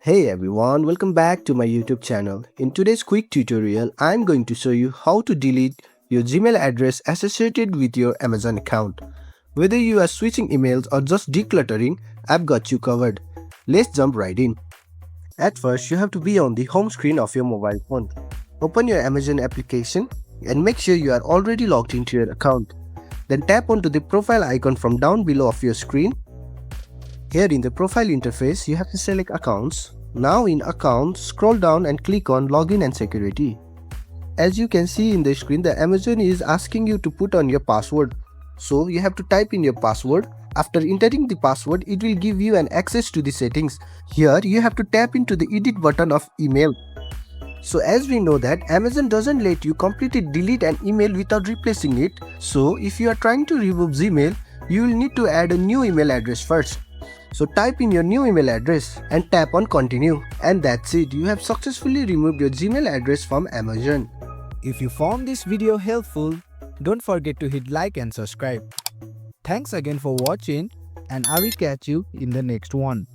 Hey everyone, welcome back to my YouTube channel. In today's quick tutorial, I'm going to show you how to delete your Gmail address associated with your Amazon account. Whether you are switching emails or just decluttering, I've got you covered. Let's jump right in. At first, you have to be on the home screen of your mobile phone. Open your Amazon application and make sure you are already logged into your account. Then tap onto the profile icon from down below of your screen. Here in the profile interface, you have to select Accounts. Now in Accounts, scroll down and click on Login and Security. As you can see in the screen, the Amazon is asking you to put on your password. So you have to type in your password. After entering the password, it will give you an access to the settings. Here you have to tap into the edit button of email. So as we know that Amazon doesn't let you completely delete an email without replacing it. So if you are trying to remove Gmail, you will need to add a new email address first. So type in your new email address and tap on continue, and that's it. You have successfully removed your Gmail address from Amazon. If you found this video helpful, don't forget to hit like and subscribe. Thanks again for watching, and I will catch you in the next one.